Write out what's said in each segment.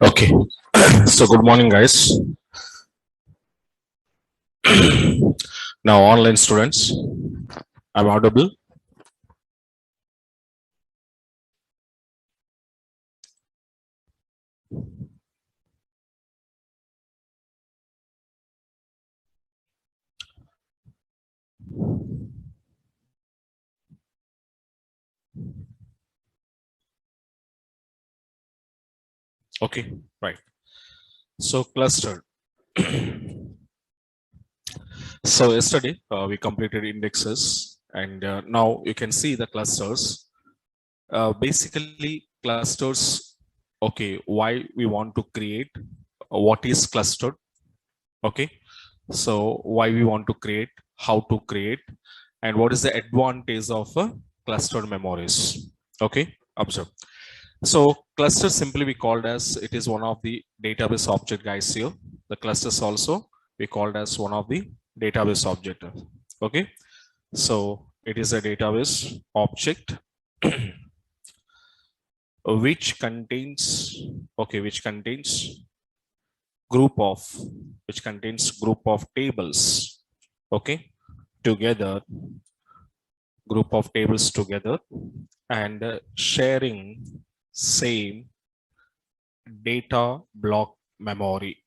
Okay, so good morning, guys. Now, online students, I'm audible. Okay, right. So, clustered. So, yesterday we completed indexes, and now you can see the clusters. Basically, clusters. Okay, why we want to create? What is clustered? Okay, so why we want to create? How to create? And what is the advantage of clustered memories? Okay, observe. So cluster simply we called as it is one of the database object guys here. The clusters also we called as one of the database object. Okay. So it is a database object which contains which contains group of group of tables. Okay. Together, group of tables together and sharing same data block memory.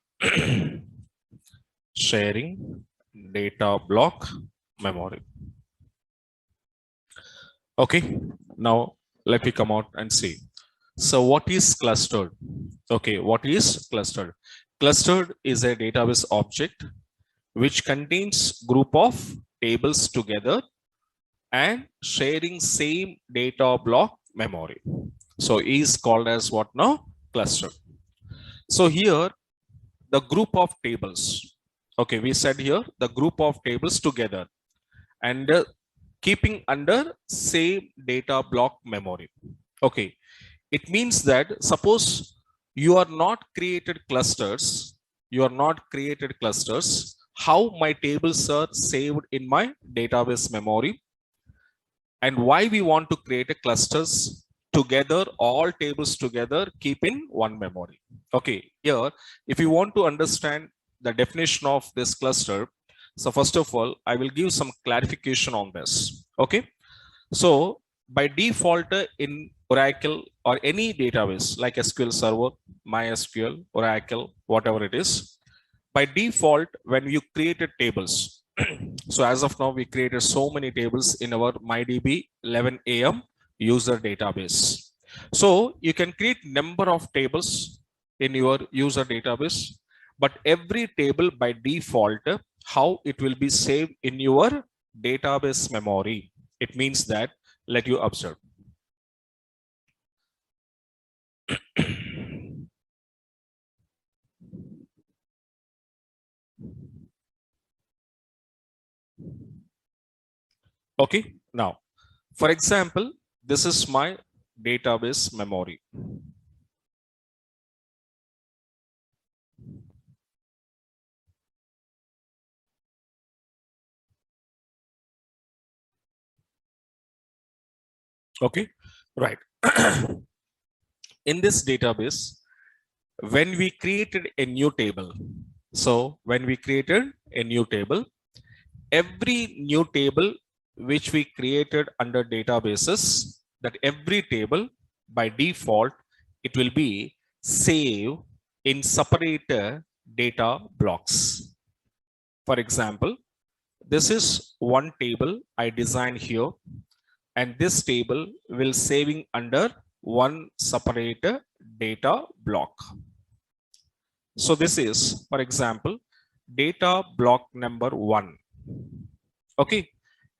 Sharing data block memory. Okay, now let me come out and see. So what is clustered? Okay, what is clustered? Clustered is a database object which contains group of tables together and sharing same data block memory. So is called as what now? Cluster. So here the group of tables. Okay, we said here the group of tables together and keeping under same data block memory. Okay, it means that suppose you are not created clusters, how my tables are saved in my database memory and why we want to create a clusters together, all tables together, keep in one memory. Okay, here, if you want to understand the definition of this cluster, so first of all, I will give some clarification on this. Okay, so by default in Oracle or any database like SQL Server, MySQL, Oracle, whatever it is, by default, when you created tables, so as of now, we created so many tables in our MyDB 11 AM user database. So you can create number of tables in your user database, but every table by default, how it will be saved in your database memory. It means that, let you observe. Okay, now, for example, this is my database memory. Okay, right. In this database, when we created a new table, so when we created a new table, every new table which we created under databases, that every table by default, it will be saved in separate data blocks. For example, this is one table I designed here, and this table will saving under one separate data block. So this is, for example, data block number 1. Okay.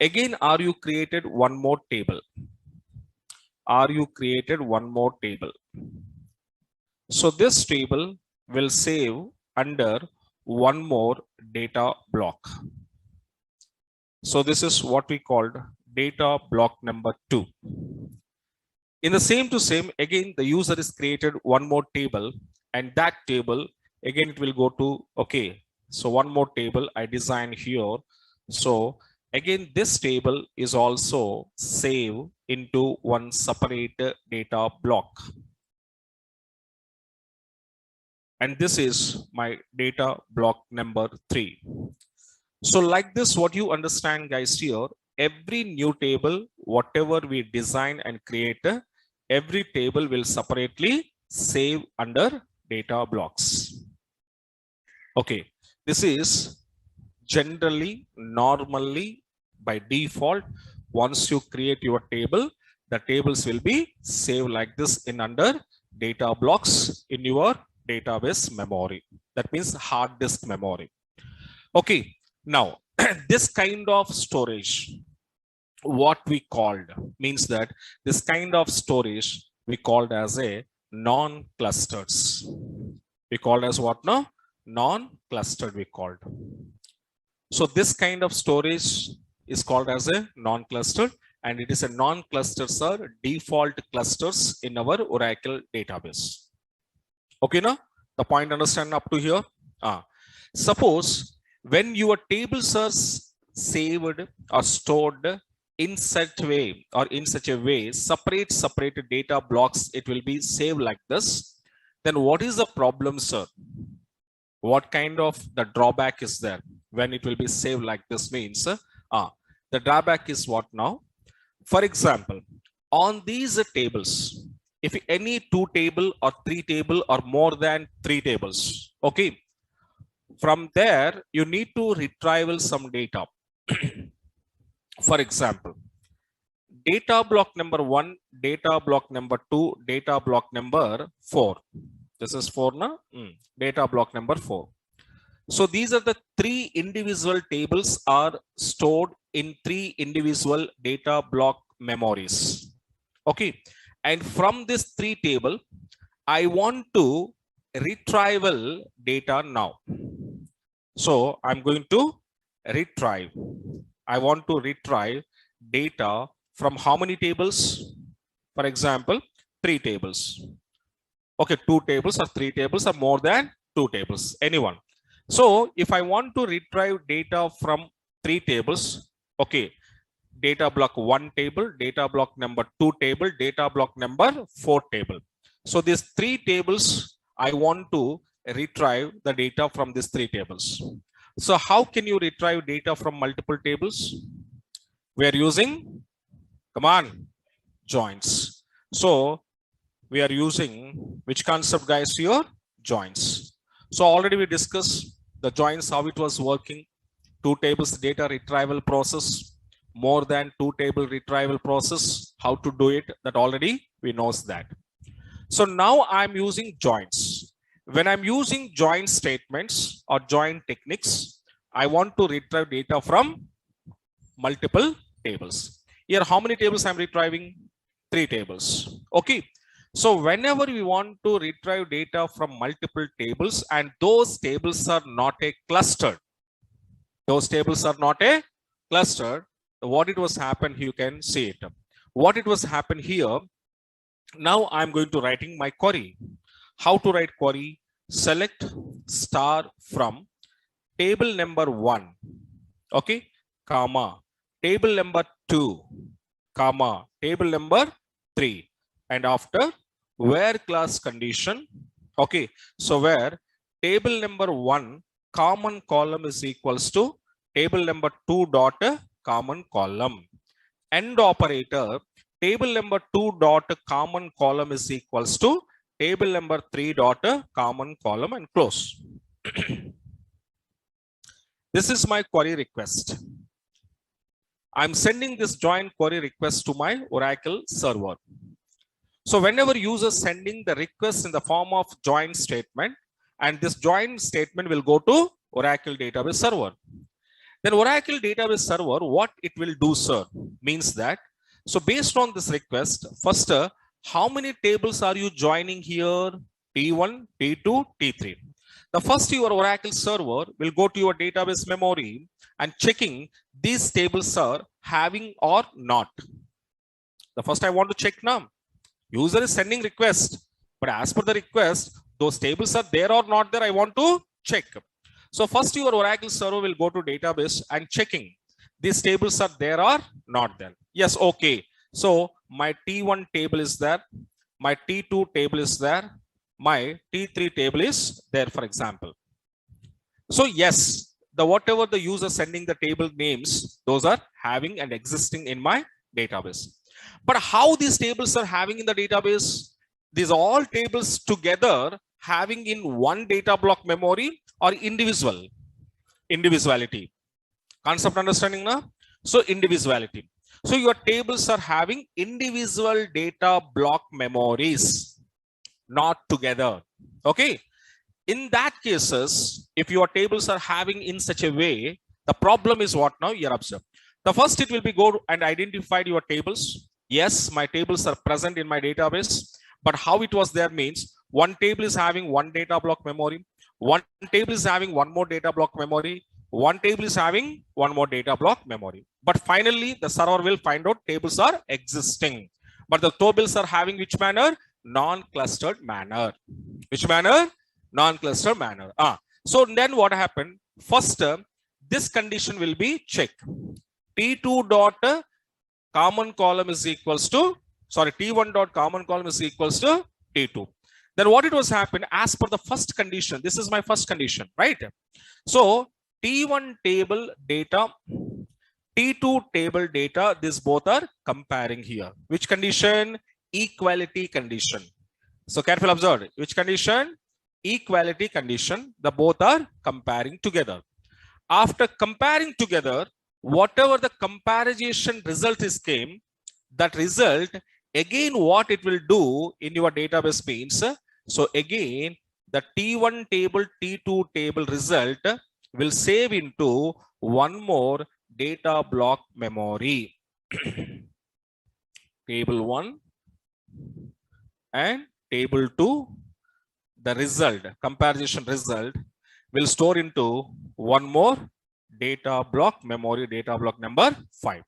Again, are you created one more table? Are you created one more table? So this table will save under one more data block. So this is what we called data block number 2. In the same to same, again, the user is created one more table, and that table, again, it will go to, okay, so one more table I designed here. So again, this table is also saved into one separate data block. And this is my data block number 3. So like this, what you understand guys here, every new table, whatever we design and create, every table will separately save under data blocks. Okay, this is generally, normally, by default, once you create your table, the tables will be saved like this in under data blocks in your database memory. That means hard disk memory. Okay, now this kind of storage, what we called, means that this kind of storage we called as a non-clusters. We called as what now? Non-clustered we called. So this kind of storage is called as a non-clustered, and it is a non-clusters are default clusters in our Oracle database. Okay, now the point understand up to here? Suppose when your tables are saved or stored in such way or in such a way, separate data blocks, it will be saved like this. Then what is the problem, sir? What kind of the drawback is there when it will be saved like this means? The drawback is what now? For example, on these tables, if any 2 table or 3 table or more than 3 tables, okay, from there you need to retrieval some data. For example, data block number 1, data block number 2, data block number 4. This is 4 na? Data block number 4. So these are the 3 individual tables are stored in 3 individual data block memories. Okay. And from this 3 table, I want to retrieval data now. So I'm going to retrieve. I want to retrieve data from how many tables? For example, 3 tables. Okay, 2 tables or 3 tables or more than 2 tables, anyone. So if I want to retrieve data from 3 tables, okay, data block 1 table, data block number 2 table, data block number 4 table. So these 3 tables, I want to retrieve the data from these 3 tables. So how can you retrieve data from multiple tables? We are using, come on, joins. So we are using which concept guys here? Joins. So already we discussed the joins, how it was working. 2 tables data retrieval process, more than 2 table retrieval process, how to do it, that already we knows that. So now I'm using joins. When I'm using join statements or join techniques, I want to retrieve data from multiple tables. Here, how many tables I'm retrieving? 3 tables. Okay. So whenever we want to retrieve data from multiple tables and those tables are not a clustered, those tables are not a clustered, what it was happen, you can see it. What it was happen here, now I'm going to writing my query. How to write query? Select star from table number 1, okay, comma, table number 2, comma, table number 3, and after where class condition, okay, so where table number 1 common column is equals to table number 2 dot common column. End operator, table number 2 dot common column is equals to table number 3 dot common column, and close. This is my query request. I'm sending this join query request to my Oracle server. So whenever user sending the request in the form of join statement, and this join statement will go to Oracle database server. Then Oracle database server, what it will do, sir, means that, so based on this request, first, how many tables are you joining here? T1, T2, T3. The first, your Oracle server will go to your database memory and checking these tables are having or not. The first I want to check now. User is sending request, but as per the request, those tables are there or not there, I want to check. So first your Oracle server will go to database and checking these tables are there or not there. Yes, okay. So my T1 table is there, my T2 table is there, my T3 table is there, for example. So yes, the whatever the user sending the table names, those are having and existing in my database. But how these tables are having in the database? These all tables together having in one data block memory or individuality. Concept understanding now? So individuality. So your tables are having individual data block memories, not together. Okay. In that cases, if your tables are having in such a way, the problem is what now you're observed. The first, it will be go and identify your tables. Yes, my tables are present in my database, but how it was there means one table is having one data block memory, one table is having one more data block memory, one table is having one more data block memory. But finally, the server will find out tables are existing, but the tables are having which manner? Non-clustered manner. Which manner? Non-clustered manner. So then what happened? First, this condition will be checked. T2 dot common column is equals to, sorry, T1 dot common column is equals to T2. Then what it was happened as per the first condition? This is my first condition, right? So T1 table data, T2 table data, this both are comparing here. Which condition? Equality condition. So careful observe. Which condition? Equality condition. The both are comparing together. After comparing together, whatever the comparison result is came, that result again what it will do in your database means, so again the T1 table, T2 table result will save into one more data block memory. Table 1 and table 2, the result, comparison result will store into one more data block memory, data block number 5.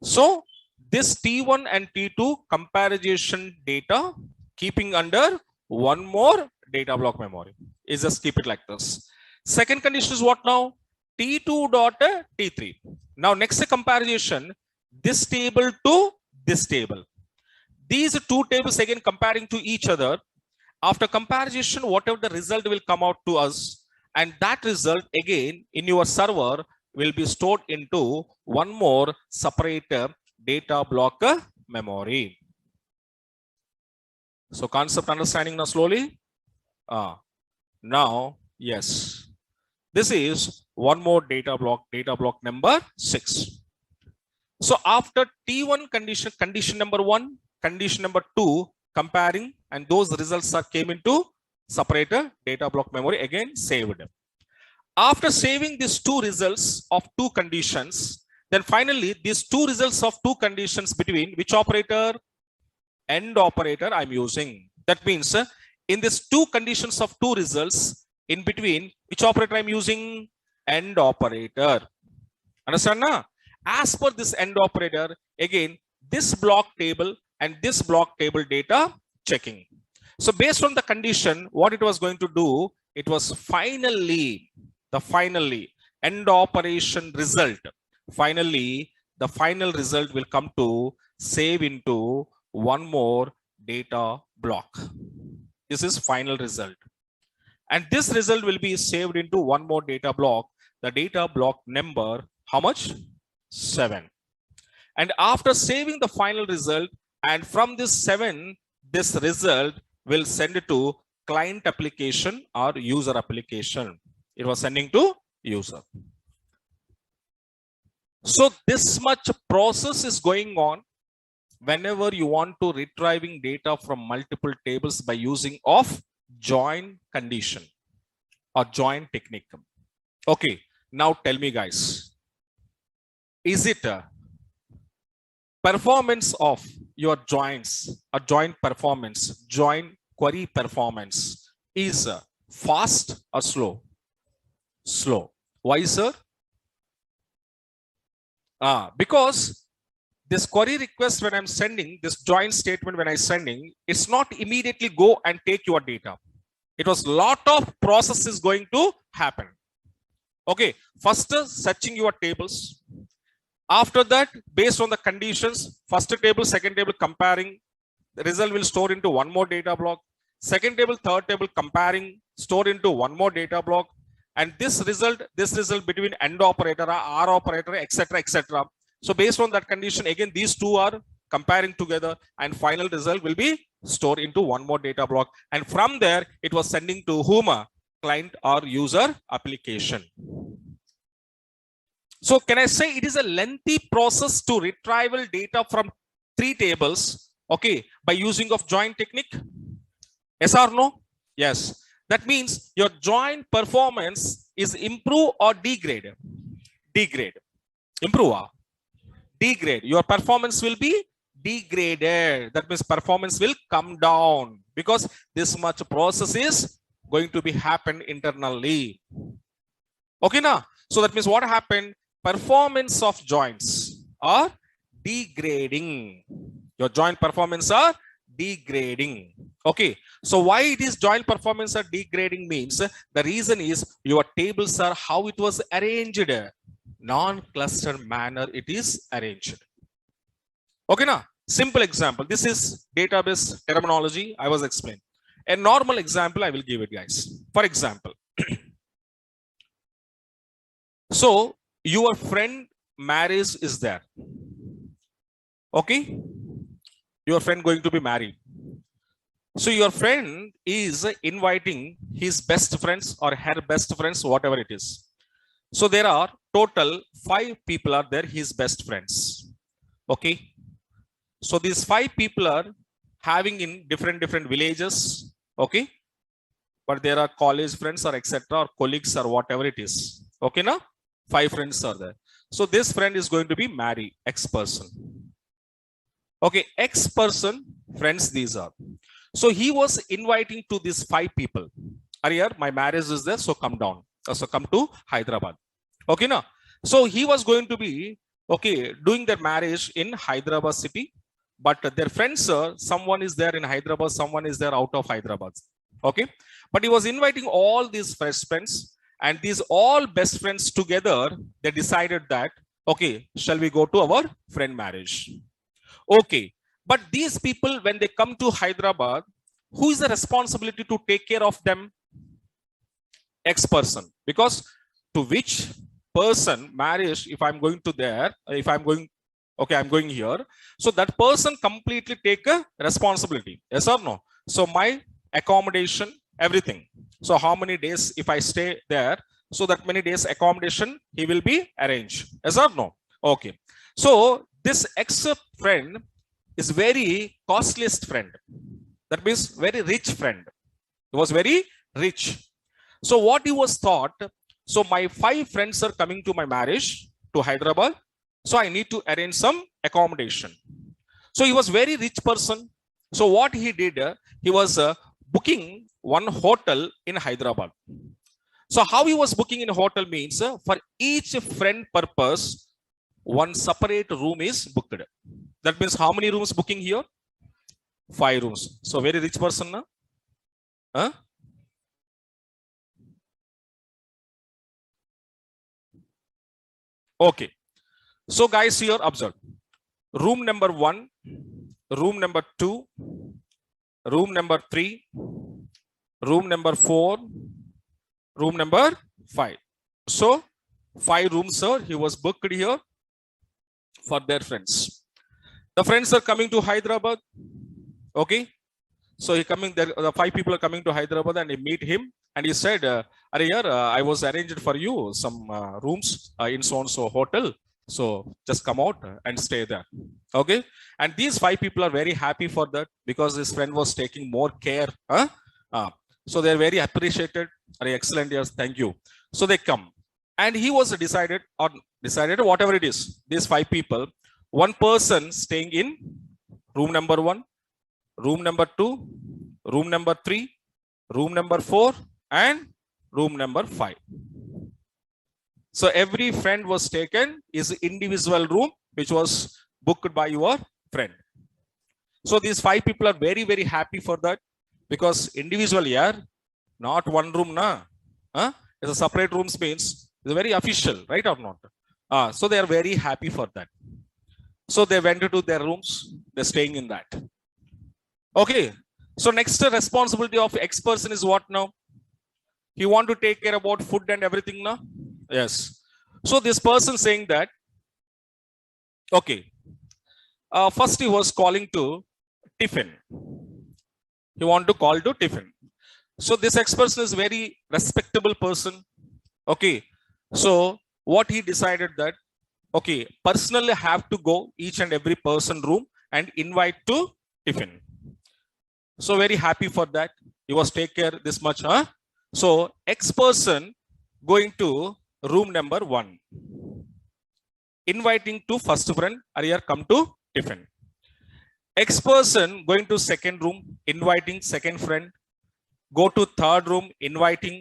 So this T1 and T2 comparison data keeping under one more data block memory is just keep it like this. Second condition is what now? T2 dot T3. Now next comparison, this table to this table. These two tables again comparing to each other. After comparison, whatever the result will come out to us, and that result again in your server will be stored into one more separate data block memory. So concept understanding now slowly. Now, yes, this is one more data block number 6. So after T1 condition number 1, condition number 2, comparing, and those results are came into separator data block memory, again saved. After saving these two results of two conditions, then finally these two results of two conditions between which operator? AND operator I'm using. That means in these two conditions of two results, in between which operator I'm using? AND operator. Understand now? As per this AND operator, again this block table and this block table data checking. So based on the condition, what it was going to do, it was finally AND operation result. Finally, the final result will come to save into one more data block. This is final result. And this result will be saved into one more data block. The data block number, how much? 7. And after saving the final result, and from this 7, this result will send it to client application or user application. It was sending to user. So this much process is going on whenever you want to retrieving data from multiple tables by using of join condition or join technique. Okay, now tell me guys, is it performance of your joins or join performance, join query performance is fast or slow? Slow. Why, sir? Because this query request when I'm sending, this join statement when I'm sending, it's not immediately go and take your data. It was lot of processes going to happen. Okay, first searching your tables. After that, based on the conditions, first table, second table comparing, the result will store into one more data block. second table, third table, comparing, store into one more data block, and this result between AND operator, OR operator, etc., etc. So based on that condition, again, these two are comparing together, and final result will be stored into one more data block. And from there, it was sending to whom? Client or user application. So can I say it is a lengthy process to retrieval data from three tables, okay, by using of join technique? Yes or no? Yes. That means your join performance is improve or degrade? Degrade. Improve or degrade. Your performance will be degraded. That means performance will come down because this much process is going to be happen internally. Okay, now. So that means what happened? Performance of joins are degrading. Your joint performance are degrading. Okay. So why it is joint performance are degrading means the reason is your tables are how it was arranged. Non-cluster manner it is arranged. Okay, now simple example. This is database terminology I was explaining. A normal example I will give it, guys. For example, so your friend marriage is there. Okay, your friend going to be married. So your friend is inviting his best friends or her best friends, whatever it is. So there are total 5 people are there, his best friends. Okay. So these 5 people are having in different villages. Okay. But there are college friends or etc. or colleagues or whatever it is. Okay, now 5 friends are there. So this friend is going to be married, X person. Okay, X person, friends these are. So he was inviting to these 5 people. Arya, my marriage is there, so come down. So come to Hyderabad. Okay, now. So he was going to be, okay, doing their marriage in Hyderabad city. But their friends, someone is there in Hyderabad, someone is there out of Hyderabad. Okay. But he was inviting all these fresh friends, and these all best friends together, they decided that, okay, shall we go to our friend marriage? Okay. But these people, when they come to Hyderabad, who is the responsibility to take care of them? X person. Because to which person marriage, if I'm going to there, if I'm going, okay, I'm going here. So that person completely take a responsibility. Yes or no? So my accommodation, everything. So how many days if I stay there? So that many days accommodation he will be arranged. Yes or no? Okay. So this ex friend is very costliest friend. That means very rich friend. He was very rich. So what he was thought, so my 5 friends are coming to my marriage to Hyderabad. So I need to arrange some accommodation. So he was very rich person. So what he did, he was booking one hotel in Hyderabad. So how he was booking in a hotel means for each friend purpose, one separate room is booked. That means how many rooms booking here? 5 rooms. So very rich person, na? Huh? Okay. So guys, here observe. Room number 1, room number 2, room number 3, room number 4, room number 5. So 5 rooms, sir, he was booked here for their friends. The friends are coming to Hyderabad. Okay. So he coming there, the 5 people are coming to Hyderabad and they meet him. And he said, I was arranged for you some rooms in so-and-so hotel. So just come out and stay there. Okay. And these 5 people are very happy for that because his friend was taking more care. So they're very appreciated. Excellent. Yes. Thank you. So they come. And he was decided whatever it is, these 5 people, one person staying in room number 1, room number 2, room number 3, room number 4, and room number 5. So every friend was taken is individual room, which was booked by your friend. So these 5 people are very, very happy for that because individual, yeah, not one room, na. It's a separate rooms means it's very official, right or not? So they are very happy for that. So they went to their rooms, they're staying in that. Okay. So next responsibility of X person is what now? He want to take care about food and everything now? Yes. So this person saying that, okay, first he was calling to tiffin. He want to call to tiffin. So this X person is very respectable person. Okay. So what he decided that, okay, personally have to go each and every person room and invite to tiffin. So very happy for that. He was take care this much, huh? So X person going to room number 1, inviting to first friend, are here come to tiffin. X person going to second room, inviting second friend, go to third room, inviting,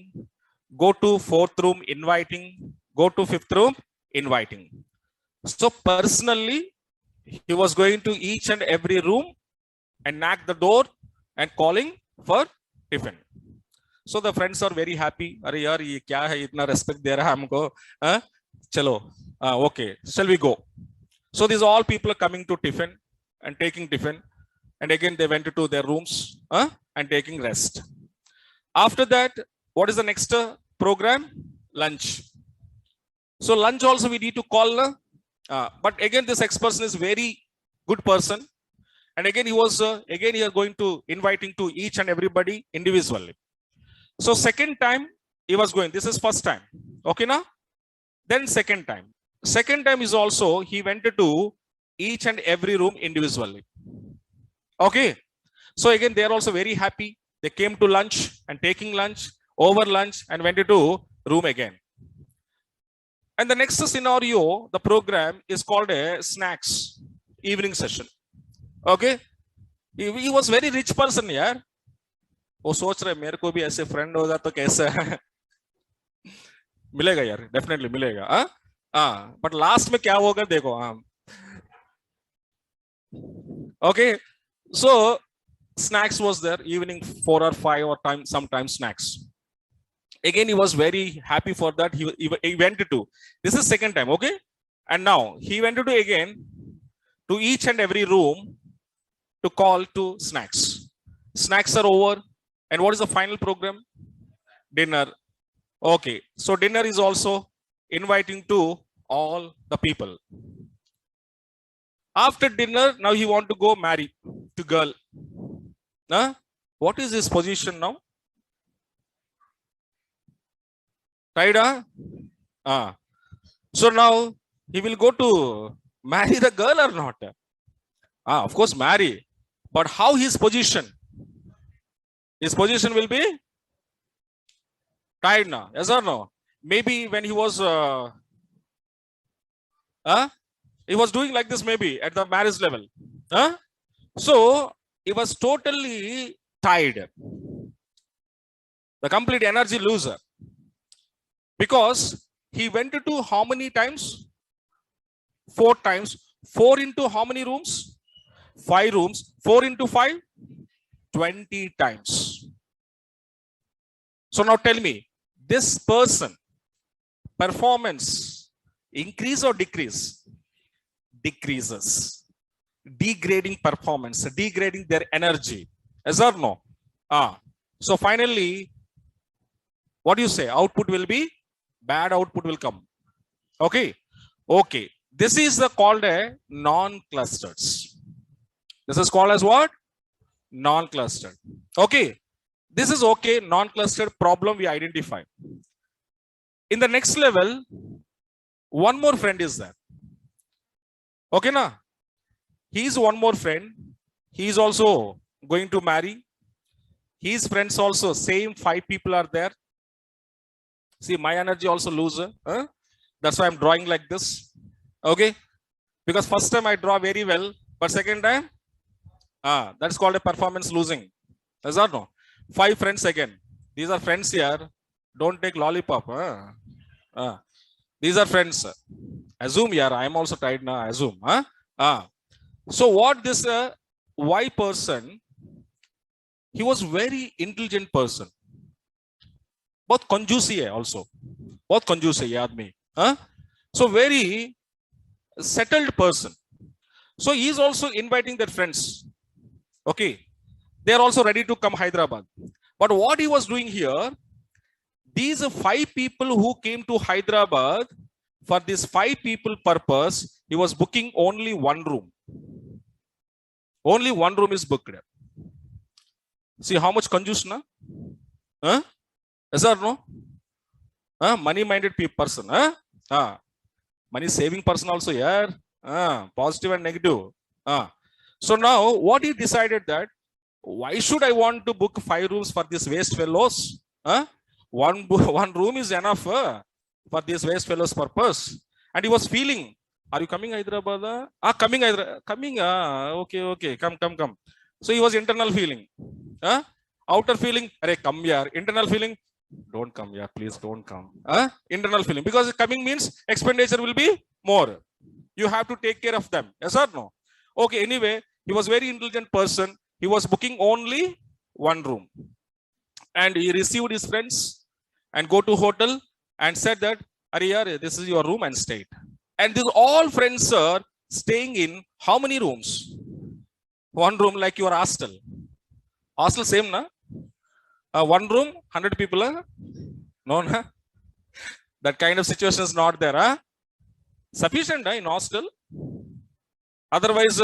go to fourth room, inviting, go to fifth room, inviting. So personally, he was going to each and every room and knock the door and calling for tiffin. So the friends are very happy. Are yaar ye kya hai, itna respect de raha humko, chalo, okay, shall we go? So these all people are coming to tiffin and taking tiffin, and again they went to their rooms and taking rest. After that, what is the next program? Lunch. So lunch also we need to call, but again this X person is very good person, and again he was again he are going to inviting to each and everybody individually. So second time he was going, this is first time, okay now, then second time is also he went to each and every room individually. Okay, so again they are also very happy. They came to lunch and taking lunch, over lunch, and went to room again. And the next scenario, the program is called a snacks evening session. Okay, he was very rich person यार. वो सोच रहे मेरे को भी ऐसे friend होगा तो कैसा मिलेगा यार, डेफिनेटली मिलेगा. बट लास्ट में क्या होगा देखो. Okay, so snacks was there, evening 4 or 5 or time, sometimes snacks. Again he was very happy for that. He went to, this is second time, okay, and now he went to again to each and every room to call to snacks. Snacks are over, and what is the final program? Dinner. Okay, so dinner is also inviting to all the people. After dinner, now he want to go marry to girl. What is his position now? Right? So now he will go to marry the girl or not? Of course marry, but how his position? His position will be tied now, yes or no? Maybe when he was doing like this, maybe at the marriage level. So he was totally tied, the complete energy loser, because he went to how many times? 4 times. 4 into how many rooms? 5 rooms. 4 into 5? 20 times. So now tell me, this person performance increase or decrease? Decreases. Degrading performance, degrading their energy. Yes or no? So finally, what do you say? Output will be bad, output will come. Okay. Okay. This is called a non-clusters. This is called as what? Non-clustered. Okay. This is okay. Non-clustered problem we identify. In the next level, one more friend is there. Okay, na? He is one more friend. He is also going to marry. His friends also, same 5 people are there. See, my energy also loser. That's why I'm drawing like this. Okay? Because first time I draw very well, but second time, that's called a performance losing. Is that no? 5 friends again. These are friends here. Don't take lollipop. These are friends. Assume here, I am also tired now. Assume. So what this Y person, he was very intelligent person. बहुत कंजूसी है also. बहुत कंजूस है ये आदमी. So very settled person. So he is also inviting their friends. Okay. They are also ready to come Hyderabad. But what he was doing here, these 5 people who came to Hyderabad, for this 5 people purpose, he was booking only one room. Only one room is booked. See how much conjuice, na? Huh? Yes or no? Money-minded person. Money saving person also, yeah. Positive and negative. So now what he decided that, why should I want to book 5 rooms for these waste fellows? One room is enough for these waste fellows purpose. And he was feeling, are you coming Hyderabad? Coming Hyderabad. Coming. Okay. Come. So he was internal feeling. Outer feeling, come here. Internal feeling, don't come here, please don't come. Internal feeling, because coming means expenditure will be more. You have to take care of them. Yes or no? Okay, anyway, he was very intelligent person. He was booking only one room. And he received his friends and go to hotel and said that, Ariyar, this is your room, and stayed. And these all friends are staying in how many rooms? One room, like your hostel. Hostel same, na? One room, 100 people. No, na? That kind of situation is not there. Sufficient in hostel. Otherwise,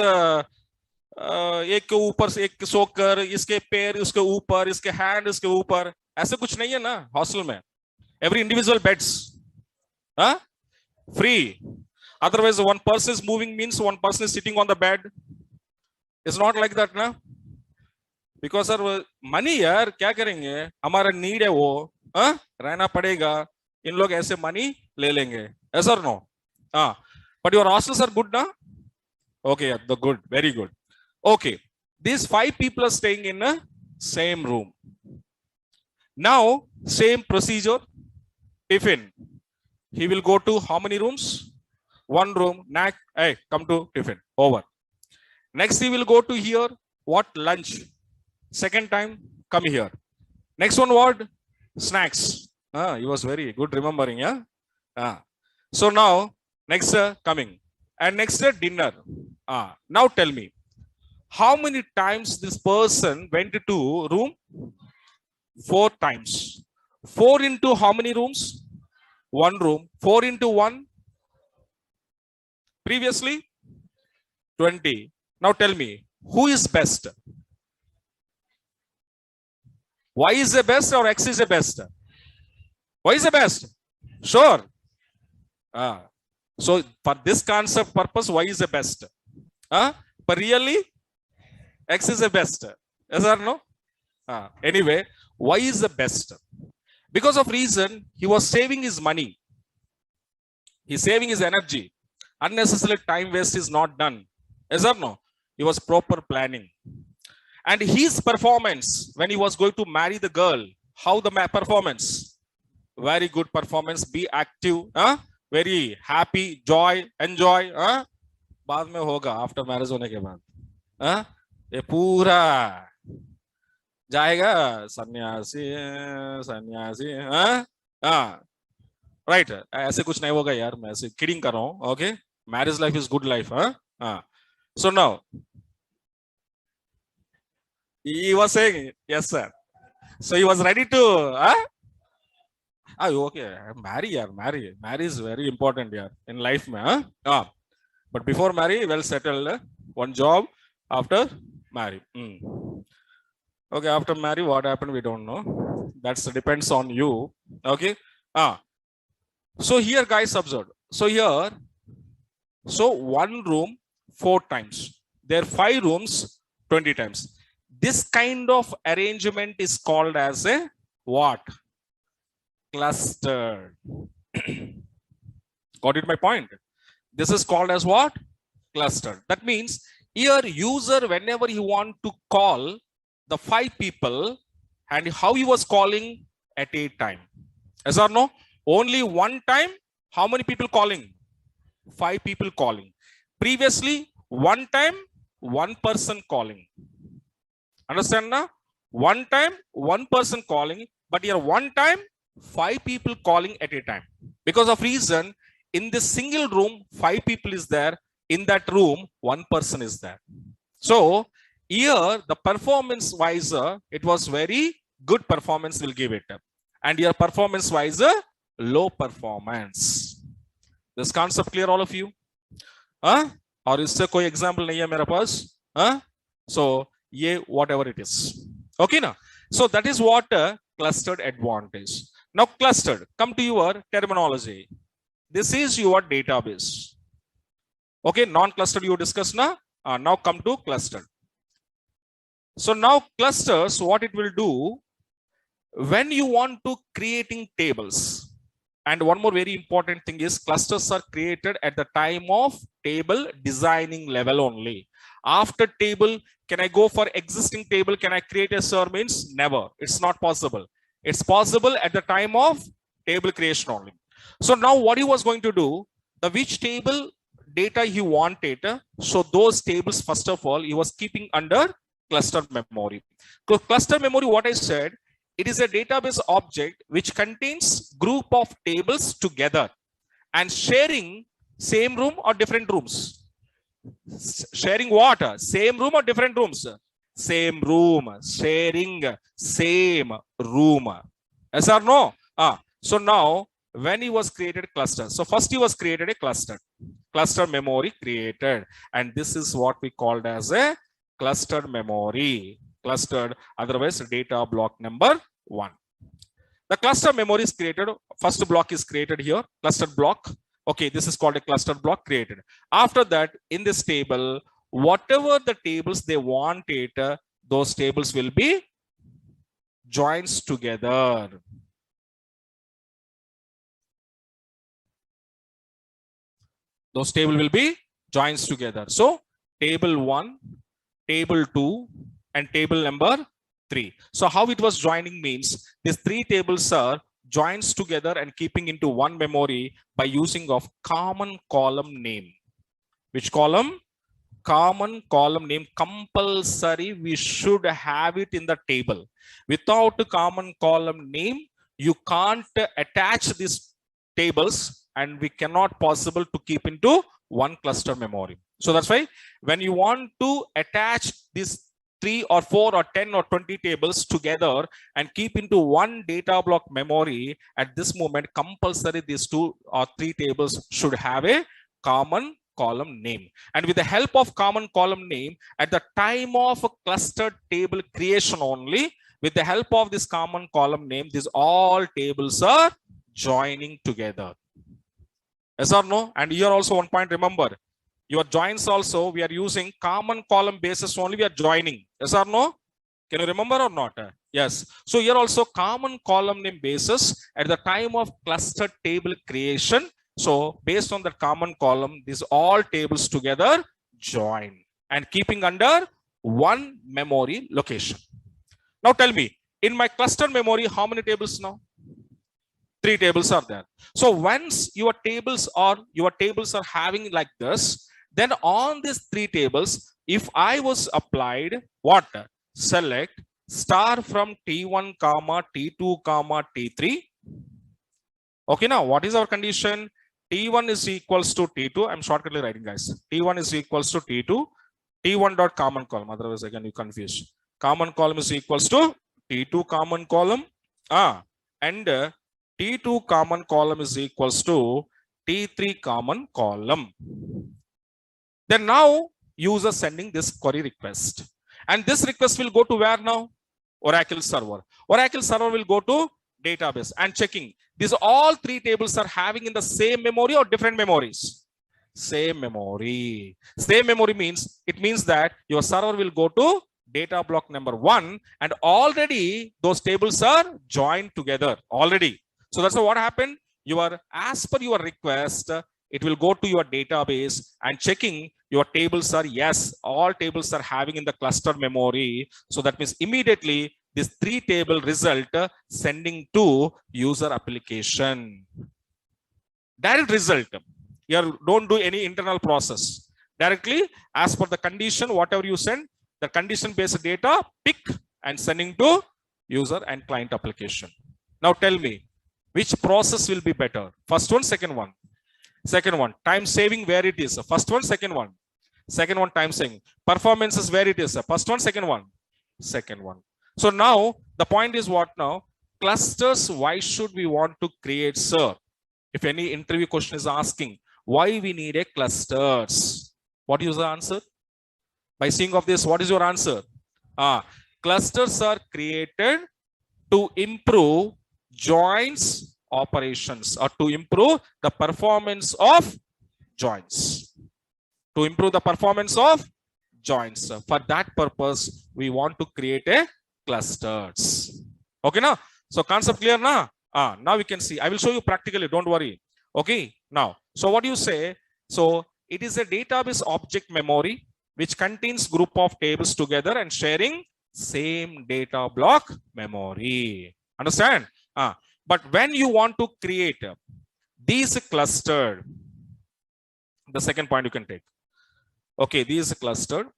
एक के ऊपर से एक सोकर, इसके पैर उसके ऊपर, इसके हैंड उसके ऊपर, ऐसे कुछ नहीं है ना हॉस्टल में. Every individual beds, free. Otherwise, one person is moving means one person is sitting on the bed. It's not like that, ना? Because sir, money यार क्या करेंगे? हमारा need है वो, रहना पड़ेगा. इन लोग ऐसे money ले लेंगे. Yes or no? But your hostels are good, na? Okay, the good, very good. Okay, these 5 people are staying in a same room. Now, same procedure. Tiffin. He will go to how many rooms? One room. Next, hey, come to tiffin. Over. Next, he will go to here. What? Lunch. Second time, come here. Next one, what? Snacks. He was very good remembering, yeah. So now, next coming. And next dinner. Now tell me, how many times this person went to room? 4 times. 4 into how many rooms? 1 room. 4 into 1? Previously? 20. Now tell me, who is best? Y is the best or X is the best? Y is the best? Sure. So for this concept purpose, Y is the best. But really, X is the best. Yes or no? Anyway, Y is the best. Because of reason, he was saving his money. He's saving his energy. Unnecessary time waste is not done. Yes or no? He was proper planning. And his performance, when he was going to marry the girl, how the performance? Very good performance. Be active. Very happy, joy, enjoy. बाद में होगा after marriage होने के बाद. ये पूरा जाएगा सन्यासी राइट. ऐसे कुछ नहीं होगा यार, मैं ऐसे किडिंग कर रहा हूँ. Okay, marriage life is good life. So now he was saying, yes sir. So he was ready to okay, marry yaar, marry is very important yaar in life mein. But before marry, well settled, one job. After marry, okay, after marry what happened we don't know. That depends on you. Okay. So here guys observe. So here, so 1 room 4 times. There are 5 rooms 20 times. This kind of arrangement is called as a what? Clustered. Got it my point? This is called as what? Clustered. That means here user, whenever he want to call the 5 people, and how he was calling at a time. Yes or no? Only one time, how many people calling? 5 people calling. Previously, one time, 1 person calling. Understand now? One time, 1 person calling, but here one time, 5 people calling at a time. Because of reason, in this single room, 5 people is there. In that room, 1 person is there. So Here, the performance wise, it was very good performance will give it. And your performance wise, low performance. This concept clear all of you? Huh? और इससे कोई example नहीं है मेरे पास? Huh? So, ये whatever it is. Okay ना? So that is what clustered advantage. Now clustered, come to your terminology. This is your database. Okay, non-clustered you discussed na? Now come to clustered. So now clusters, what it will do, when you want to creating tables, and one more very important thing is clusters are created at the time of table designing level only. After table, can I go for existing table? Can I create a SIR means? Never. It's not possible. It's possible at the time of table creation only. So now what he was going to do, the which table data he wanted, so those tables, first of all, he was keeping under cluster memory. So cluster memory, what I said, it is a database object which contains group of tables together and sharing same room or different rooms. Sharing what? Same room or different rooms? Same room. Sharing same room. Yes or no? So now when he was created cluster. So first he was created a cluster memory created. And this is what we called as a clustered memory. Clustered, otherwise data block number 1. The cluster memory is created. First block is created here, clustered block. Okay, this is called a clustered block created. After that, in this table, whatever the tables they want it, those tables will be joins together. Those table will be joins together. So table 1, table 2, and table number 3. So how it was joining means these 3 tables are joins together and keeping into one memory by using of common column name. Which column? Common column name. Compulsory we should have it in the table. Without a common column name, you can't attach these tables and we cannot possible to keep into one cluster memory. So that's why when you want to attach these 3 or 4 or 10 or 20 tables together and keep into one data block memory, at this moment compulsory these 2 or 3 tables should have a common column name. And with the help of common column name, at the time of a clustered table creation only, with the help of this common column name, these all tables are joining together. Yes or no? And here also one point, remember, your joins also, we are using common column basis only, we are joining. Yes or no? Can you remember or not? Yes. So here also common column name basis at the time of clustered table creation. So based on the common column, these all tables together join and keeping under one memory location. Now tell me, in my cluster memory, how many tables now? 3 tables are there. So once your tables are having like this, then on these 3 tables, if I was applied what? Select star from T1, T2, T3. Okay, now what is our condition? T1 is equals to T2. I'm shortcutly writing, guys. T1 is equals to T2. T1 dot common column. Otherwise, again, you confuse. Common column is equals to T2 common column. And T2 common column is equals to T3 common column. Then now user sending this query request. And this request will go to where now? Oracle server. Oracle server will go to database and checking. These all 3 tables are having in the same memory or different memories? Same memory. Same memory means, it means that your server will go to data block number 1 and already those tables are joined together already. So that's what happened. As per your request, it will go to your database and checking your tables are, yes, all tables are having in the cluster memory. So that means immediately this 3 table result sending to user application. Direct result. Here don't do any internal process. Directly as per the condition, whatever you send, the condition based data pick and sending to user and client application. Now tell me, which process will be better? First one, second one? Second one. Time saving where it is? First one, second one? Second one time saying performance is where it is. First one, second one, second one. So now the point is what now? Clusters, why should we want to create, sir? If any interview question is asking, why we need a clusters? What is the answer? By seeing of this, what is your answer? Clusters are created to improve joins operations or to improve the performance of joins. To improve the performance of joins. For that purpose, we want to create a clusters. Okay, now? So concept clear now? Now we can see. I will show you practically. Don't worry. Okay. Now, so what do you say? So it is a database object memory which contains group of tables together and sharing same data block memory. Understand? But when you want to create these clustered, the second point you can take. Okay, these clustered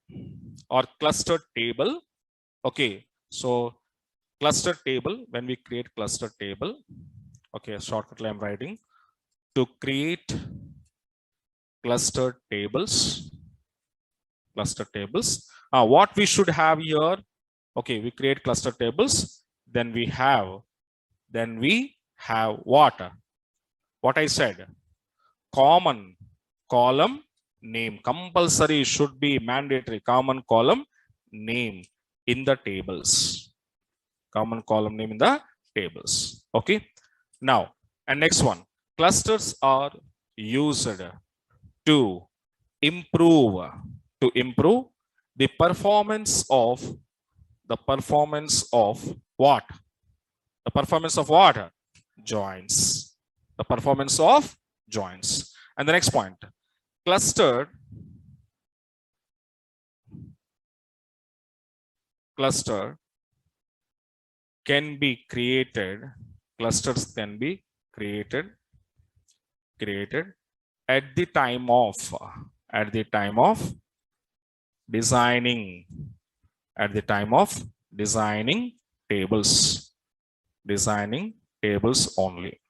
or clustered table. Okay, so clustered table, when we create clustered table, okay, shortcut I'm writing to create clustered tables. What we should have here, okay, we create cluster tables, then we have what? What I said, common column name, compulsory should be mandatory, common column name in the tables. Common column name in the tables. Okay. Now, and next one, clusters are used to improve the performance of what? The performance of what? Joins. The performance of joins. And the next point, cluster can be created, clusters can be created at the time of designing tables, only.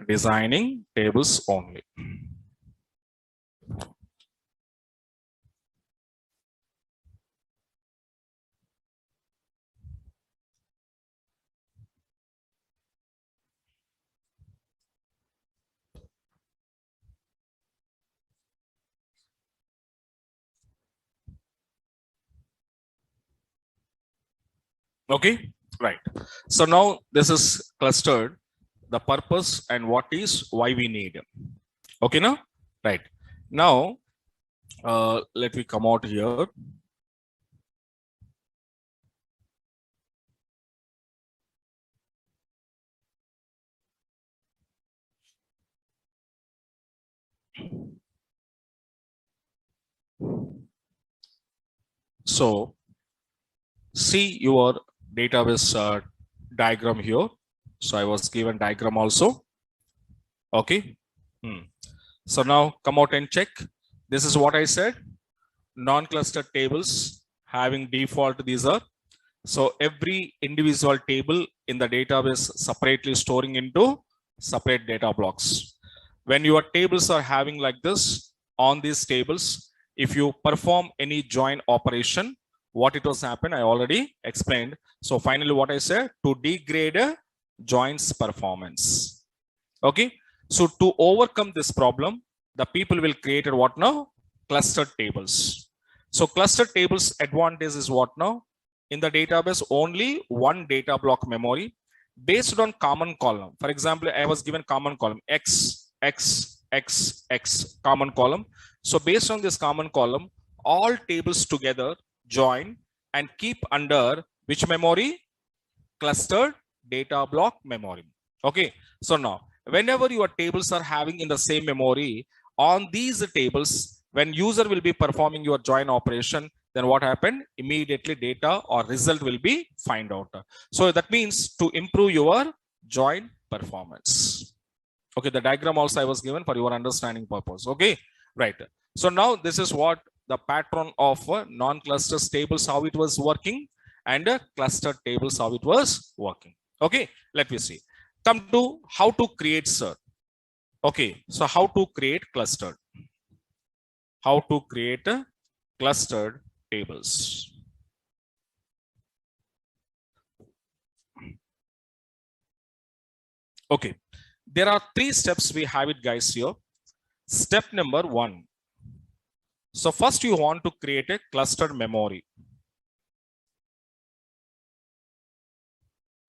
Designing tables only. Okay, right. So now this is clustered, the purpose and what is why we need. Okay, now, right. Now, let me come out here. So, see your database diagram here. So I was given diagram also. Okay. So now come out and check. This is what I said. Non-clustered tables having default these are. So every individual table in the database separately storing into separate data blocks. When your tables are having like this, on these tables, if you perform any join operation, what it was happen, I already explained. So finally what I said, to degrade joins performance. Okay. So to overcome this problem, the people will create what now? Clustered tables. So clustered tables advantage is what now? In the database, only one data block memory based on common column. For example, I was given common column X, X, X, X, common column. So based on this common column, all tables together join and keep under which memory? Clustered data block memory. Okay. So now, whenever your tables are having in the same memory, on these tables, when user will be performing your join operation, then what happened? Immediately data or result will be find out. So that means to improve your join performance. Okay, the diagram also I was given for your understanding purpose. Okay, right. So now this is what the pattern of non-clusters tables, how it was working. and cluster tables, how it was working. Okay, let me see. Come to how to create, sir. Okay, so how to create clustered, how to create clustered tables. Okay, there are 3 steps we have it, guys, here. Step number 1. So first you want to create a clustered memory.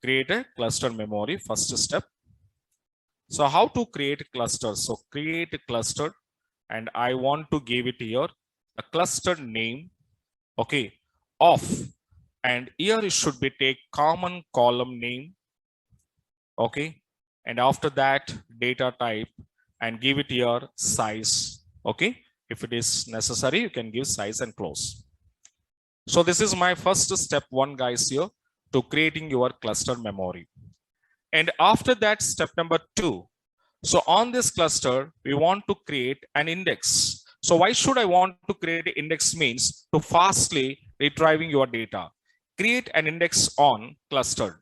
Create a clustered memory, first step. So how to create clusters? So create a cluster, and I want to give it here a cluster name, okay, of, and here it should be take common column name, okay, and after that data type, and give it here size, okay. If it is necessary, you can give size and close. So this is my first step 1, guys, here to creating your cluster memory. And after that, step number 2. So on this cluster, we want to create an index. So why should I want to create an index means to fastly retrieving your data. Create an index on cluster.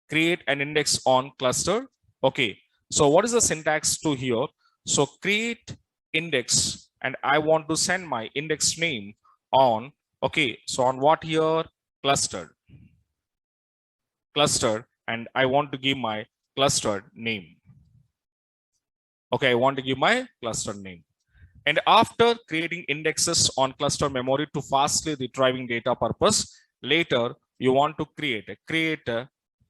Create an index on cluster. Okay. So what is the syntax to here? So create index, and I want to send my index name on, okay. So on what here? Cluster. Cluster, and I want to give my clustered name. Okay, I want to give my cluster name. And after creating indexes on cluster memory to fastly retrieving data purpose, later you want to create a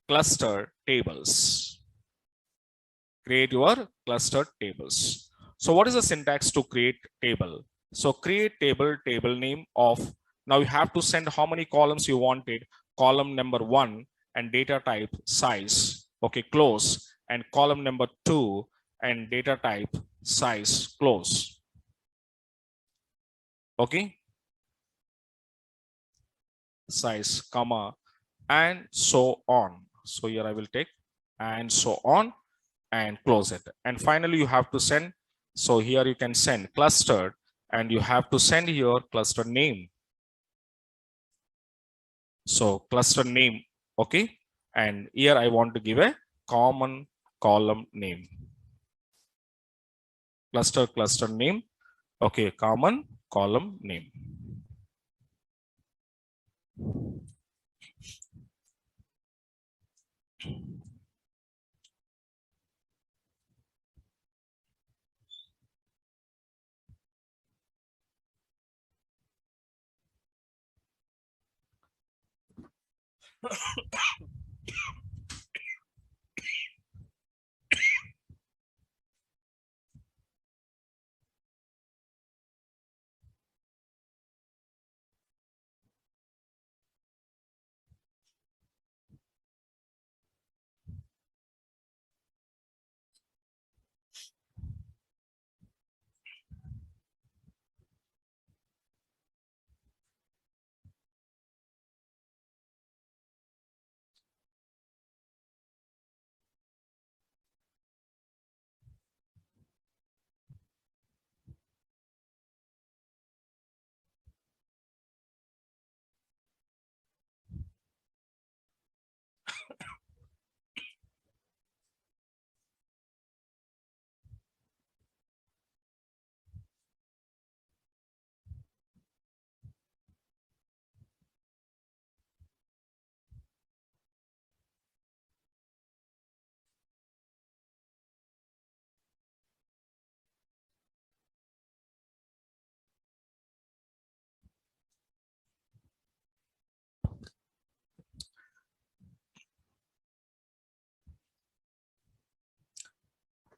cluster tables. Create your cluster tables. So what is the syntax to create table? So create table name of, now you have to send how many columns you wanted, column number 1 and data type size, okay, close, and column number 2 and data type size, close. Okay, size, comma, and so on. So here I will take and so on and close it. And finally you have to send, so here you can send clustered, and you have to send here cluster name. So cluster name, okay, and here I want to give a common column name. Cluster name, okay, common column name.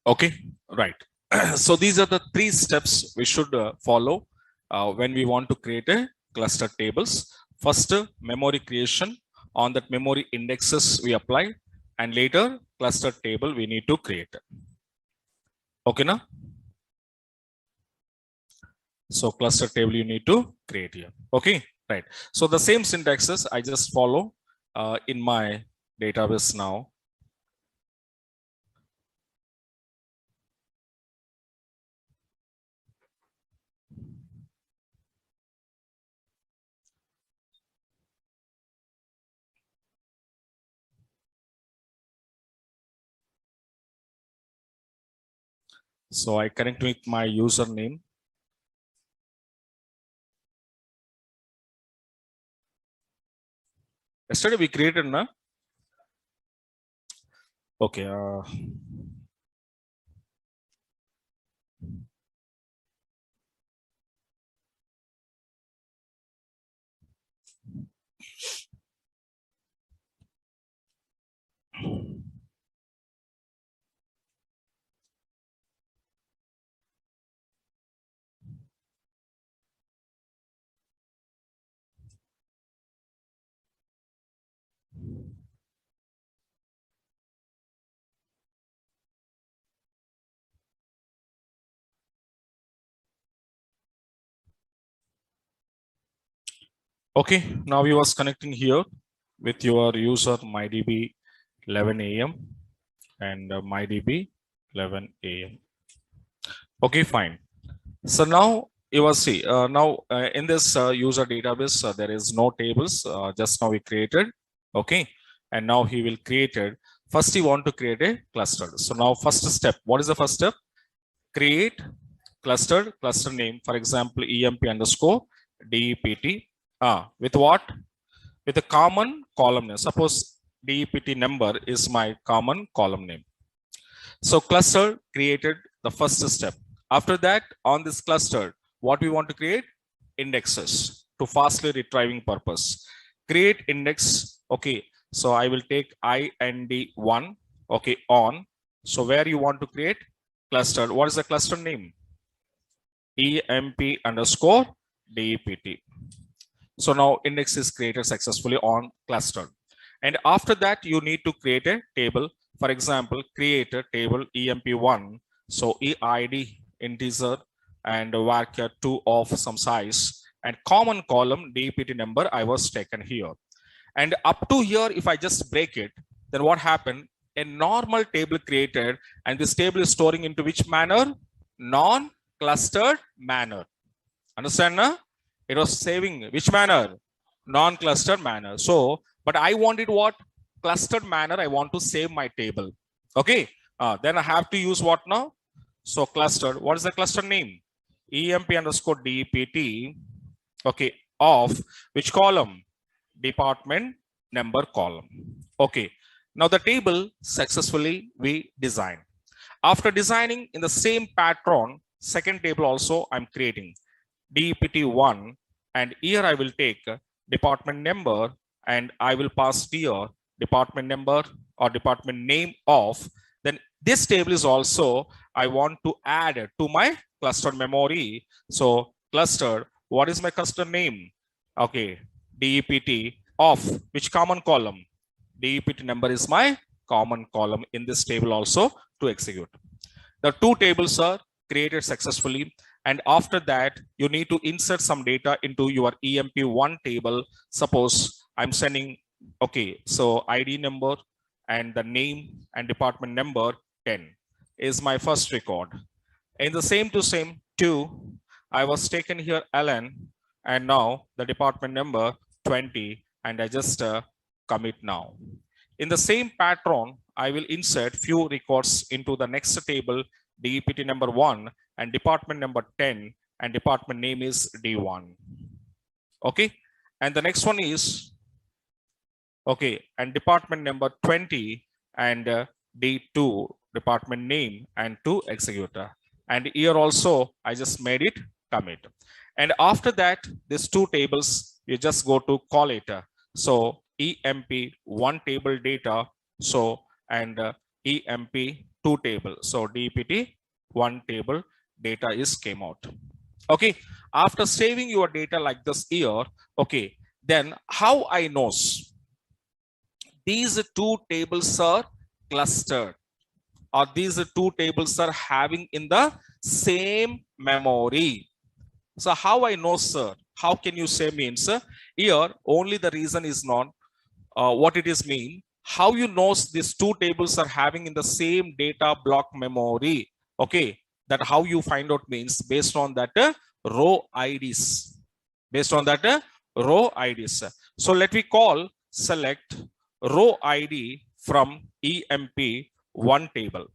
Okay, right. So these are the 3 steps we should follow when we want to create a cluster tables. First, memory creation. On that memory indexes we apply, and later cluster table we need to create. Okay, now. So cluster table you need to create here. Okay, right. So the same syntaxes I just follow in my database now. So I connect with my username. Yesterday we created na. Okay. Okay. Now you was connecting here with your user MyDB 11 a.m. and MyDB 11 a.m. Okay, fine. So now you will see now in this user database there is no tables. Just now we created. Okay, and now he will create it. First, he want to create a cluster. So now first step. What is the first step? Create cluster name. For example, emp underscore dept. With what? With a common column name. Suppose dept number is my common column name. So cluster created the first step. After that, on this cluster, what we want to create? Indexes to fastly retrieving purpose. Create index. Okay. So I will take ind1. Okay. On. So where you want to create cluster? What is the cluster name? emp underscore dept. So now index is created successfully on cluster. And after that, you need to create a table. For example, create a table emp1. So eid integer and varchar 2 of some size and common column dept number I was taken here. And up to here, if I just break it, then what happened? A normal table created, and this table is storing into which manner? Non-clustered manner. Understand now? It was saving which manner? Non-clustered manner. So, but I wanted what? Clustered manner. I want to save my table. Okay. Then I have to use what now? So clustered. What is the cluster name? emp underscore dept. Okay. Of which column? Department number column. Okay. Now the table successfully we design. After designing in the same pattern, second table also I'm creating. dept1, and here I will take department number and I will pass here department number or department name of. Then this table is also I want to add to my cluster memory. So cluster, what is my cluster name? Okay, dept of which common column? Dept number is my common column in this table also to execute. The two tables are created successfully. And after that, you need to insert some data into your emp1 table. Suppose I'm sending, okay, so ID number and the name and department number 10 is my first record. In the same to same 2, I was taken here Alan, and now the department number 20, and I just commit now. In the same pattern, I will insert few records into the next table, dept number 1 and department number 10, and department name is D1. Okay. And the next one is, okay, and department number 20 and D2, department name and to executor. And here also, I just made it commit. And after that, these two tables, you just go to call it. So emp1 table data. So, and emp2 table. So dpt1 table data is came out. Okay. After saving your data like this here, okay, then how I knows these two tables are clustered, or these two tables are having in the same memory? So how I know, sir? How can you say means? Here only the reason is not what it is mean. How you know these two tables are having in the same data block memory? Okay, that how you find out means based on that row IDs. Based on that row IDs. So let me call select row ID from emp1 table.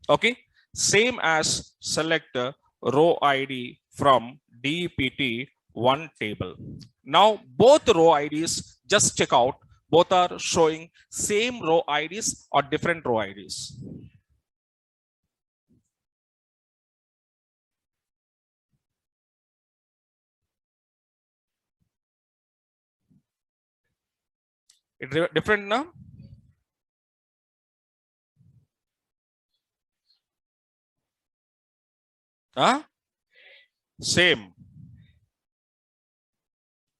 Okay, same as select row ID from DPT1 table. Now both row IDs, just check out, both are showing same row IDs or different row IDs. It different now? Huh? Same.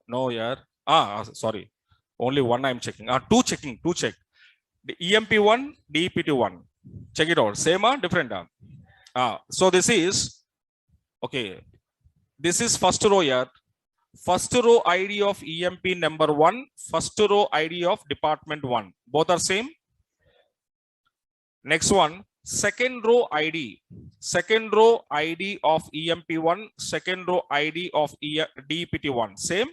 No, yeah. Sorry. Only one I'm checking. Two checking. Two check. The EMP1, DPT1. Check it out. Same or different? So this is, okay. This is first row here. First row ID of EMP number 1. First row ID of department 1. Both are same. Next one. Second row ID. Second row ID of EMP1. Second row ID of DPT1. Same?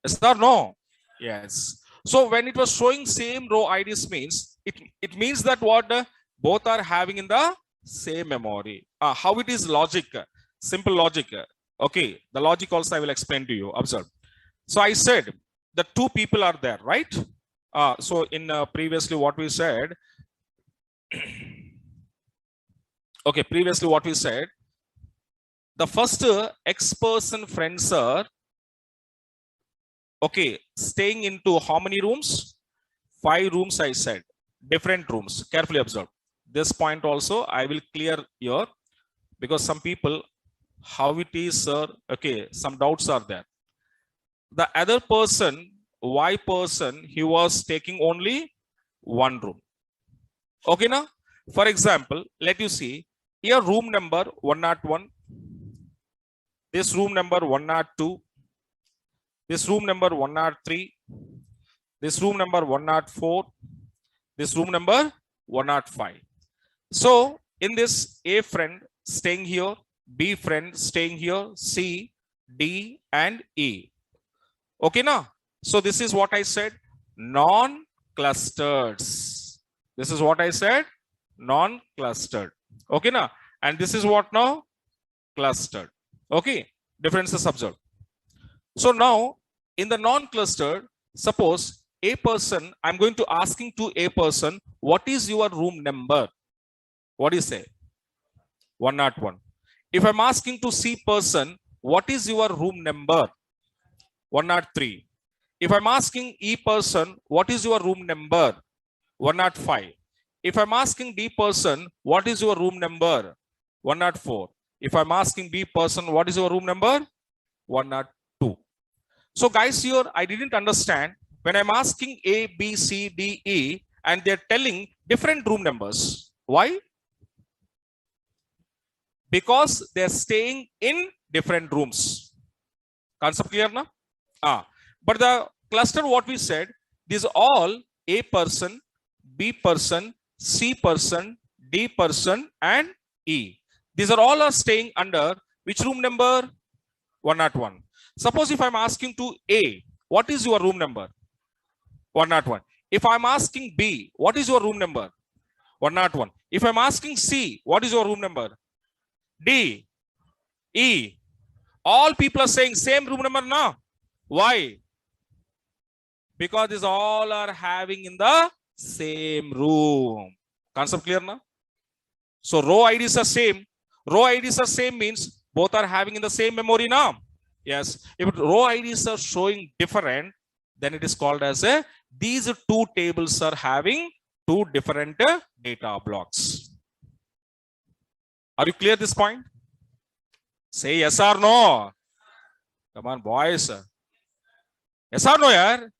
Yes or no? Yes. So when it was showing same row IDs means, it means that what both are having in the same memory. How it is logic? Simple logic. Okay. The logic also I will explain to you. Observe. So I said the two people are there, right? So in previously what we said, okay, previously what we said, the first X person friends are, okay, staying into how many rooms? 5 rooms I said, different rooms. Carefully observe. This point also I will clear here because some people, how it is, sir, okay, some doubts are there. The other person, Y person, he was taking only 1 room. Okay, now, for example, let you see here room number 101, this room number 102, this room number 103, this room number 104, this room number 105. So in this, A friend staying here, B friend staying here, C, D and E. Okay, now. So this is what I said, non-clusters. This is what I said, non-clustered. Okay, now. And this is what now? Clustered. Okay, differences observed. So now in the non-clustered, suppose A person, I'm going to asking to A person, what is your room number? What do you say? 101. If I'm asking to C person, what is your room number? 103. If I'm asking E person, what is your room number? 105. If I'm asking D person, what is your room number? 104. If I'm asking B person, what is your room number? 102. So guys, here I didn't understand when I'm asking A, B, C, D, E, and they're telling different room numbers. Why? Because they're staying in different rooms. Concept clear now? But the cluster, what we said, these all A person, B person, C person, D person, and E. These are all staying under which room number? 101. Suppose if I'm asking to A, what is your room number? 101. If I'm asking B, what is your room number? 101. If I'm asking C, what is your room number? D, E. All people are saying same room number now. Why? Because these all are having in the same room. Concept clear now? So row IDs are same. Row IDs are same means both are having in the same memory now. Yes. If row IDs are showing different, then it is called as a, these two tables are having two different data blocks. Are you clear this point? Say yes or no. Come on, boys. Yes or no, yaar?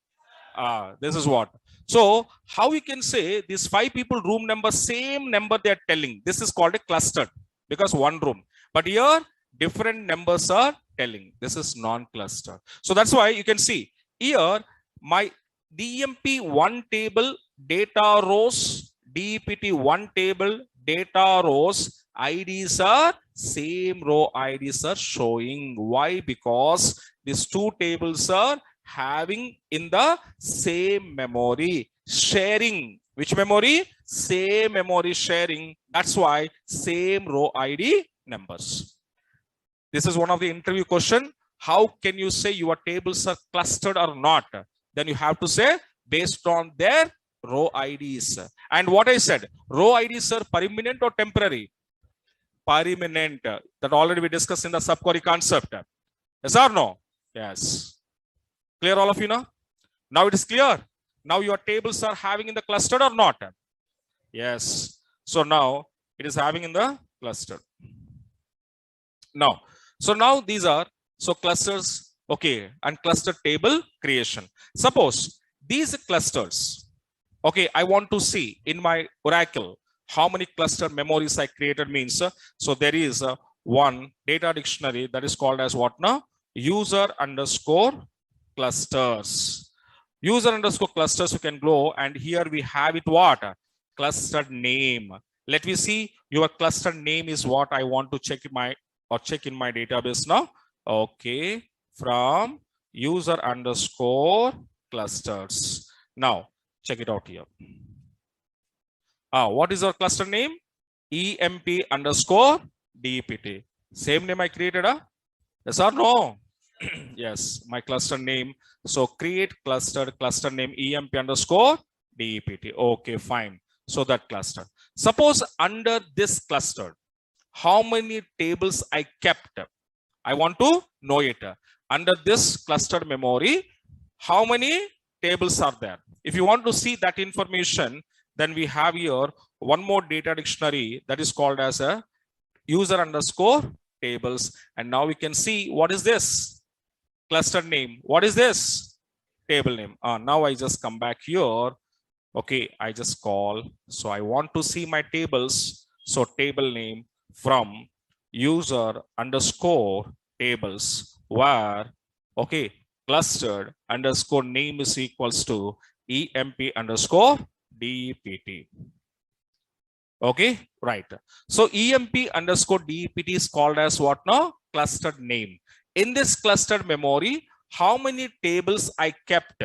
This is what. So how we can say these 5 people room number, same number they are telling. This is called a clustered because one room. But here different numbers are telling. This is non-cluster. So that's why you can see here my DMP1 table data rows, DPT1 table data rows, IDs are same row IDs are showing. Why? Because these two tables are having in the same memory sharing. Which memory? Same memory sharing That's why same row ID numbers. This is one of the interview question. How can you say your tables are clustered or not? Then you have to say based on their row IDs. And what I said, row IDs are permanent or temporary? Permanent. That already we discussed in the subquery concept. Yes or no? Yes. Clear all of you now? Now it is clear. Now your tables are having in the clustered or not? Yes. So now it is having in the cluster. Now, so now these are clusters, okay, and cluster table creation. Suppose these clusters, okay, I want to see in my Oracle how many cluster memories I created means. So there is one data dictionary that is called as what now? User underscore clusters. User underscore clusters, you can go and here we have it what? Cluster name. Let me see your cluster name is what I want to check in my database now. Okay, from user underscore clusters. Now check it out here. What is our cluster name? EMP underscore DPT. Same name I created, yes or no? Yes, my cluster name. So create cluster name EMP underscore DPT. Okay, fine. So that cluster. Suppose under this cluster, how many tables I kept? I want to know it. Under this clustered memory, how many tables are there? If you want to see that information, then we have here one more data dictionary that is called as a user underscore tables. And now we can see what is this cluster name. What is this table name? Now I just come back here. Okay, I just call. So I want to see my tables. So table name from user underscore tables where, okay, clustered underscore name is equals to EMP underscore DPT. Okay, right. So EMP underscore DPT is called as what now? Clustered name. In this clustered memory, how many tables I kept?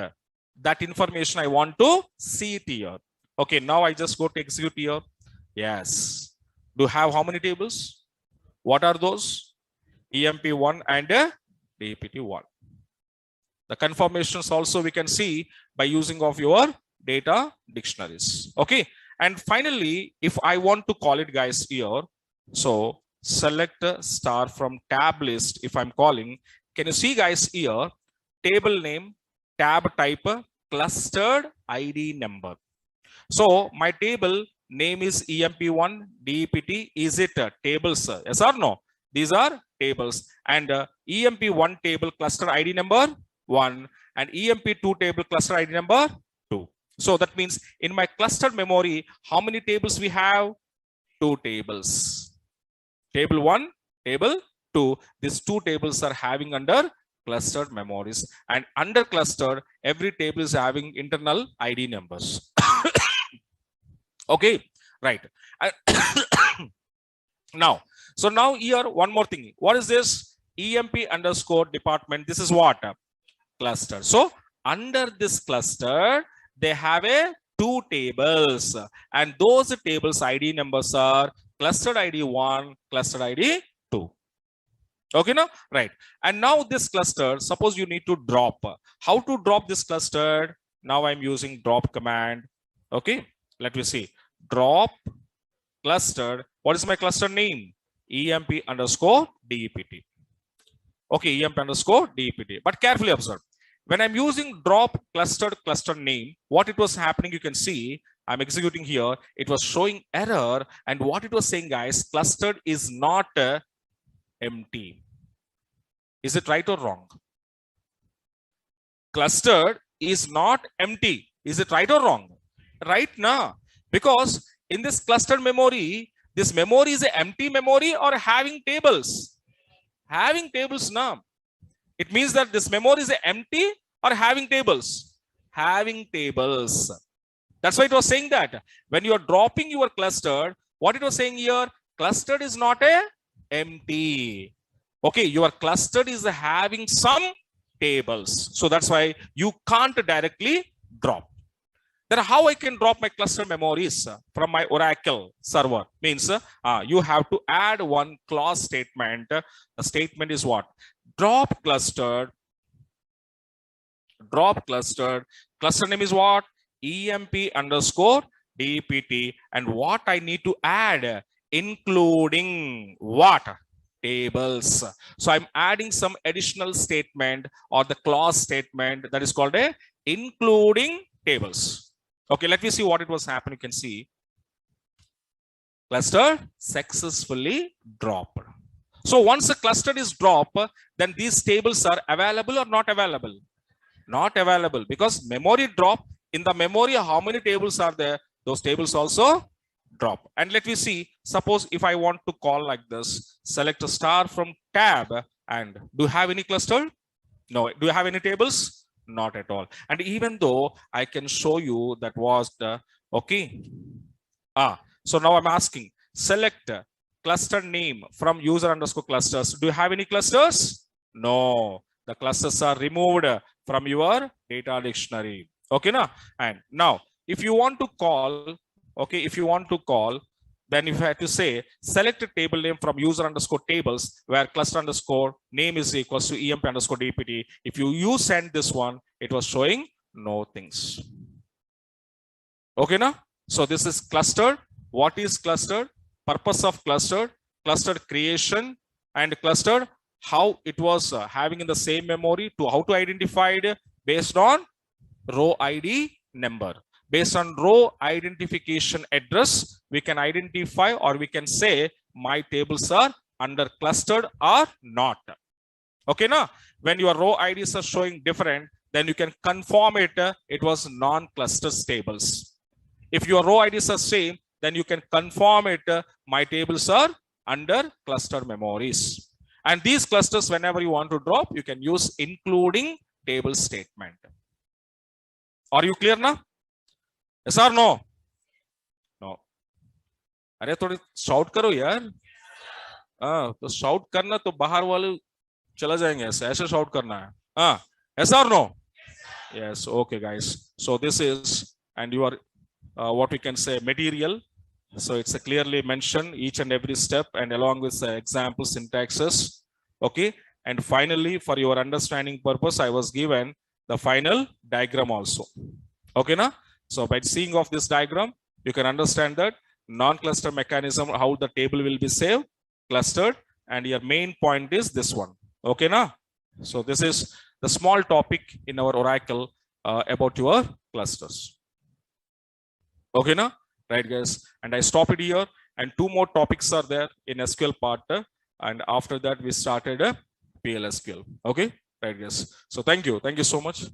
That information I want to see it here. Okay, now I just go to execute here. Yes. Do you have how many tables? What are those? EMP1 and DPT1. The confirmations also we can see by using of your data dictionaries. Okay. And finally, if I want to call it guys here, so select star from tab list. If I'm calling, can you see guys here, table name, tab type, clustered ID number. So my table name is EMP1 DPT. Is it tables? Yes or no? These are tables. And EMP1 table cluster ID number 1 and EMP2 table cluster ID number 2. So that means in my cluster memory, how many tables we have? 2 tables. Table 1, table 2. These 2 tables are having under clustered memories, and under cluster every table is having internal ID numbers. Okay, right. Now, so now here one more thing. What is this? EMP underscore department. This is what? Cluster. So under this cluster they have a 2 tables, and those tables ID numbers are clustered ID 1, clustered ID 2. Okay, now right. And now this cluster, suppose you need to drop. How to drop this clustered? Now I'm using drop command. Okay, let me see. Drop clustered. What is my cluster name? EMP underscore DPT. Okay, EMP underscore DPT. But carefully observe. When I'm using drop clustered cluster name, what it was happening, you can see, I'm executing here. It was showing error. And what it was saying, guys, clustered is not empty. Is it right or wrong? Clustered is not empty. Is it right or wrong? Right now, because in this clustered memory, this memory is an empty memory or having tables? Having tables now. It means that this memory is empty or having tables? Having tables. That's why it was saying that when you are dropping your clustered, what it was saying here, clustered is not a empty. Okay, your clustered is having some tables. So that's why you can't directly drop. Then how I can drop my cluster memories from my Oracle server? Means you have to add one clause statement. The statement is what? Drop clustered. Drop clustered. Cluster name is what? EMP underscore DPT. And what I need to add? Including what? Tables. So I'm adding some additional statement or the clause statement that is called a including tables. Okay, let me see what it was happening. You can see cluster successfully dropped. So once a cluster is dropped, then these tables are available or not available? Not available, because memory drop. In the memory, how many tables are there? Those tables also drop. And let me see, suppose if I want to call like this, select a star from tab, and do you have any cluster? No. Do you have any tables? Not at all. And even though I can show you that was the, okay. So now I'm asking, select cluster name from user underscore clusters. Do you have any clusters? No. The clusters are removed from your data dictionary. Okay, now. And now, if you want to call, okay, if you want to call, then you have to say select a table name from user underscore tables where cluster underscore name is equals to emp underscore dpt. If you send this one, it was showing no things. Okay, now. So this is clustered. What is clustered? Purpose of clustered, clustered creation, and clustered how it was having in the same memory, to how to identify it based on row ID number. Based on row identification address, we can identify, or we can say my tables are under clustered or not. Okay, now when your row IDs are showing different, then you can confirm it, it was non-cluster tables. If your row IDs are same, then you can confirm it, my tables are under cluster memories. And these clusters, whenever you want to drop, you can use including table statement. Are you clear now? Yes or no? No. अरे थोड़ी shout करो यार. तो shout करना तो बाहर वाले चला जाएंगे, ऐसे shout करना है. Yes or no? Yes. Okay, guys. So this is, and you are what we can say material. So it's a clearly mentioned each and every step, and along with example syntaxes. Okay. And finally, for your understanding purpose, I was given the final diagram also. Okay, now. So by seeing of this diagram, you can understand that non-cluster mechanism, how the table will be saved, clustered, and your main point is this one. Okay, now. So this is the small topic in our Oracle about your clusters. Okay, now. Right, guys. And I stop it here. And two more topics are there in SQL part. And after that, we started a PLSQL. Okay, right, guys. So thank you. Thank you so much.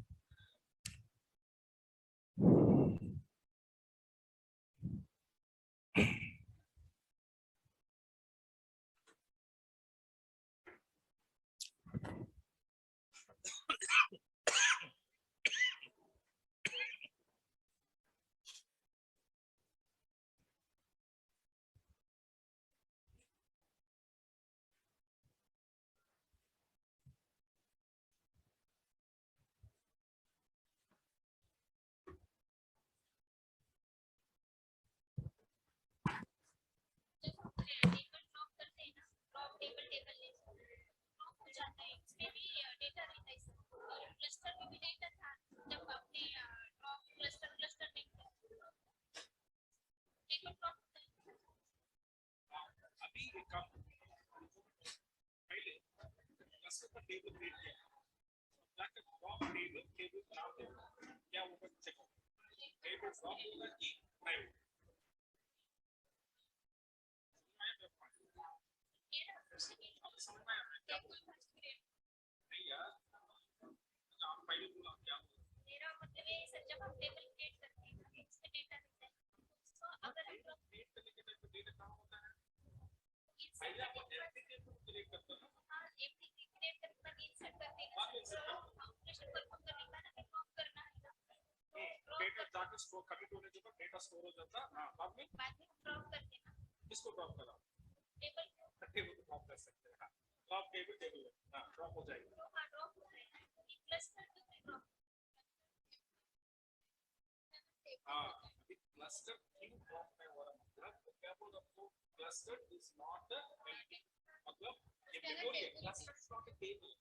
हाँ, अभी cluster क्यों form में हो रहा मतलब तो क्या बोल रहा हूँ क्लस्टर इज नॉट एम्प्टी मतलब ये मेमोरी है cluster is not a table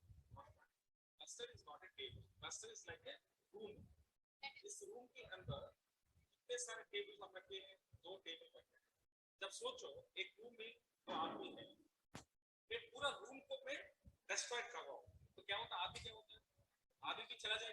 cluster is not a table cluster is like a room इस रूम के अंदर कितने सारे टेबल हम रखे हैं दो टेबल रखे हैं जब सोचो एक रूम में दो आदमी है मैं पूरा रूम को मैं डिस्ट्रॉय कर रहा हूँ तो क्या होता आदमी क्या होता है आदमी भी चला जाएगा